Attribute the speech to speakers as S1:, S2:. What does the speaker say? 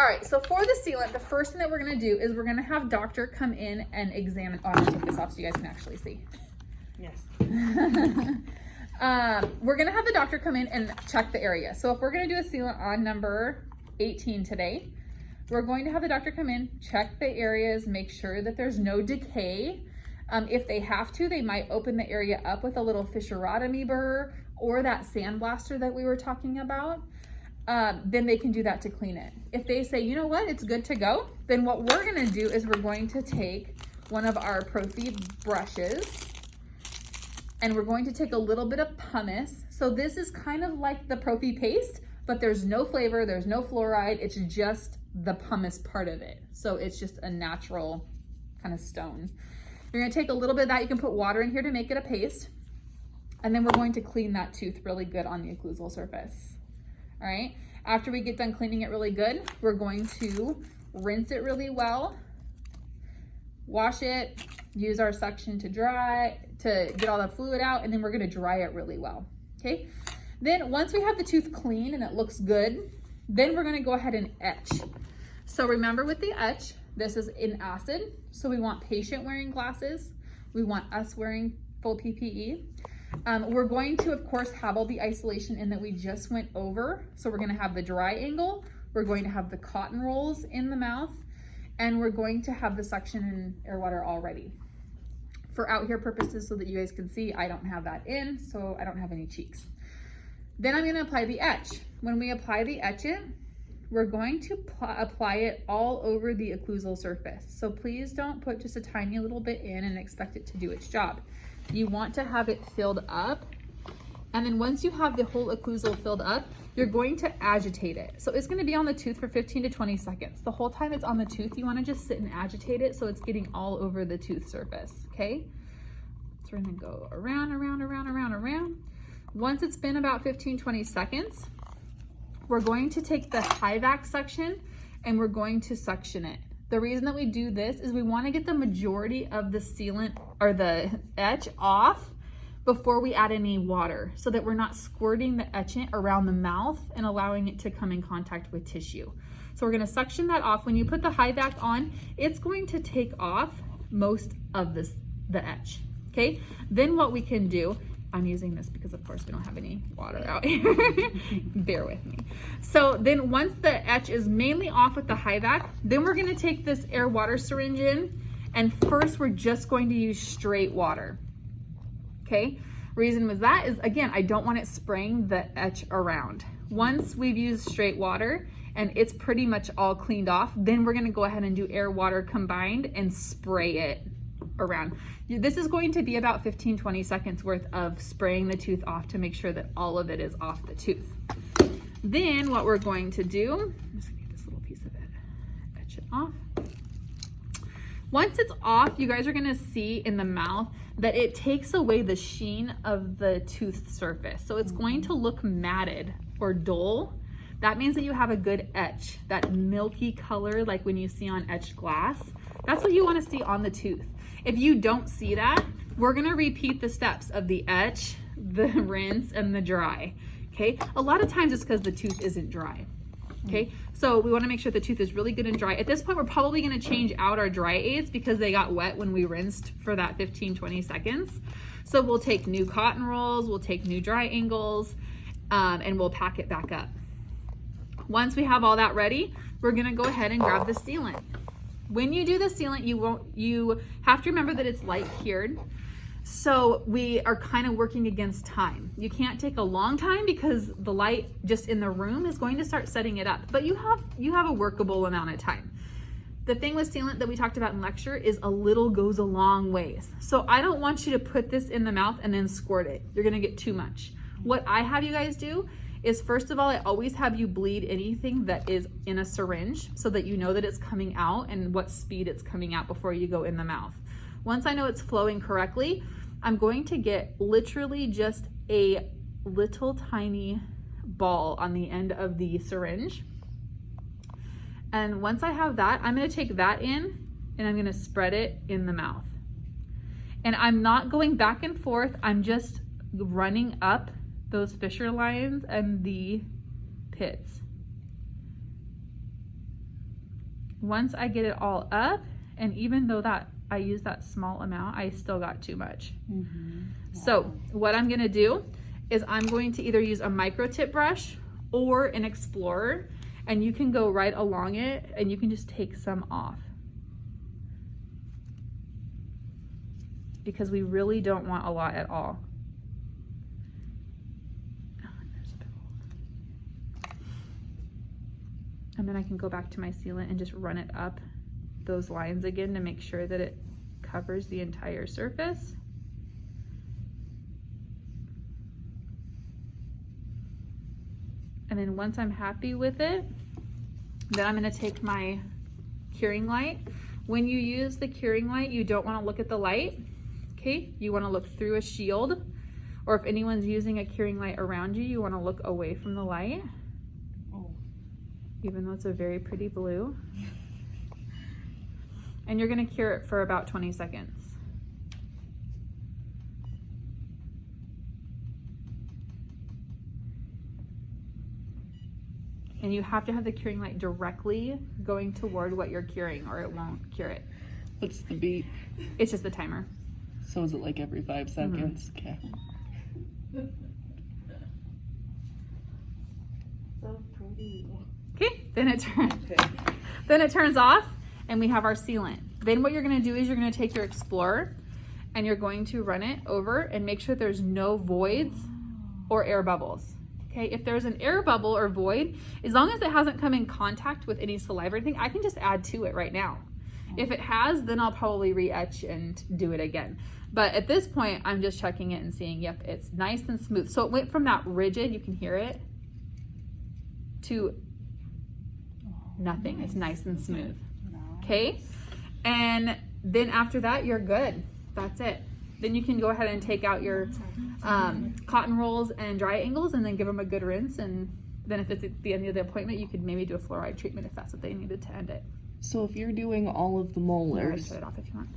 S1: All right, so for the sealant, the first thing that we're gonna do is we're gonna have doctor come in and examine. Oh, I'm gonna take this off so you guys can actually see.
S2: Yes.
S1: We're gonna have the doctor come in and check the area. So if we're gonna do a sealant on number 18 today, we're going to have the doctor come in, check the areas, make sure that there's no decay. If they have to, they might open the area up with a little fissurotomy burr or that sandblaster that we were talking about. Then they can do that to clean it. If they say, you know what, it's good to go, then what we're gonna do is we're going to take one of our Profi brushes and we're going to take a little bit of pumice. So this is kind of like the Profi paste, but there's no flavor, there's no fluoride, it's just the pumice part of it. So it's just a natural kind of stone. You're gonna take a little bit of that, you can put water in here to make it a paste, and then we're going to clean that tooth really good on the occlusal surface. All right, after we get done cleaning it really good, we're going to rinse it really well, wash it, use our suction to get all the fluid out, and then we're gonna dry it really well, okay? Then once we have the tooth clean and it looks good, then we're gonna go ahead and etch. So remember with the etch, this is in acid, so we want patient wearing glasses, we want us wearing full PPE. We're going to, of course, have all the isolation in that we just went over. So we're gonna have the dry angle, we're going to have the cotton rolls in the mouth, and we're going to have the suction and air water all ready. For out here purposes so that you guys can see, I don't have that in, so I don't have any cheeks. Then I'm gonna apply the etch. When we apply the etchant, we're going to apply it all over the occlusal surface. So please don't put just a tiny little bit in and expect it to do its job. You want to have it filled up. And then once you have the whole occlusal filled up, you're going to agitate it. So it's gonna be on the tooth for 15 to 20 seconds. The whole time it's on the tooth, you wanna just sit and agitate it so it's getting all over the tooth surface, okay? So we're gonna go around, around, around, around, around. Once it's been about 15, 20 seconds, we're going to take the high vac suction and we're going to suction it. The reason that we do this is we want to get the majority of the sealant or the etch off before we add any water so that we're not squirting the etchant around the mouth and allowing it to come in contact with tissue. So we're going to suction that off. When you put the high vac on, it's going to take off most of the etch, okay? Then what we can do, I'm using this because of course we don't have any water out here. Bear with me. So then once the etch is mainly off with the high vac, then we're gonna take this air water syringe in, and first we're just going to use straight water, okay? Reason was that is, again, I don't want it spraying the etch around. Once we've used straight water and it's pretty much all cleaned off, then we're gonna go ahead and do air water combined and spray it around. This is going to be about 15, 20 seconds worth of spraying the tooth off to make sure that all of it is off the tooth. Then what we're going to do, I'm just gonna get this little piece of it, etch it off. Once it's off, you guys are gonna see in the mouth that it takes away the sheen of the tooth surface. So it's going to look matted or dull. That means that you have a good etch, that milky color like when you see on etched glass. That's what you wanna see on the tooth. If you don't see that, we're gonna repeat the steps of the etch, the rinse, and the dry, okay? A lot of times it's because the tooth isn't dry, okay? So we wanna make sure the tooth is really good and dry. At this point, we're probably gonna change out our dry aids because they got wet when we rinsed for that 15, 20 seconds. So we'll take new cotton rolls, we'll take new dry angles, and we'll pack it back up. Once we have all that ready, we're gonna go ahead and grab the sealant. When you do the sealant, you have to remember that it's light cured. So we are kind of working against time. You can't take a long time because the light just in the room is going to start setting it up, but you have a workable amount of time. The thing with sealant that we talked about in lecture is a little goes a long ways. So I don't want you to put this in the mouth and then squirt it. You're gonna get too much. What I have you guys do is, first of all, I always have you bleed anything that is in a syringe so that you know that it's coming out and what speed it's coming out before you go in the mouth. Once I know it's flowing correctly, I'm going to get literally just a little tiny ball on the end of the syringe. And once I have that, I'm gonna take that in and I'm gonna spread it in the mouth. And I'm not going back and forth, I'm just running up those fissure lines and the pits. once I get it all up, and even though that I use that small amount, I still got too much. So what I'm gonna do is I'm going to either use a micro tip brush or an Explorer, and you can go right along it and you can just take some off. Because we really don't want a lot at all. And then I can go back to my sealant and just run it up those lines again to make sure that it covers the entire surface. And then once I'm happy with it, then I'm gonna take my curing light. When you use the curing light, you don't wanna look at the light, okay? You wanna look through a shield, or if anyone's using a curing light around you, you wanna look away from the light. Even though it's a very pretty blue. And you're gonna cure it for about 20 seconds. And you have to have the curing light directly going toward what you're curing or it won't cure it.
S2: What's the beep?
S1: It's just the timer.
S2: So is it like every 5 seconds? Okay.
S3: So pretty.
S1: Okay, then it turns off and we have our sealant. Then what you're gonna do is you're gonna take your Explorer and you're going to run it over and make sure there's no voids or air bubbles. Okay, if there's an air bubble or void, as long as it hasn't come in contact with any saliva or anything, I can just add to it right now. If it has, then I'll probably re-etch and do it again. But at this point, I'm just checking it and seeing, yep, it's nice and smooth. So it went from that rigid, you can hear it, to nothing. It's nice and smooth. Okay, and then after that, you're good. That's it. Then you can go ahead and take out your cotton rolls and dry angles and then give them a good rinse. And then if it's at the end of the appointment, you could maybe do a fluoride treatment if that's what they needed to end it.
S2: So if you're doing all of the
S1: You can
S2: molars,
S1: shut it off if you want.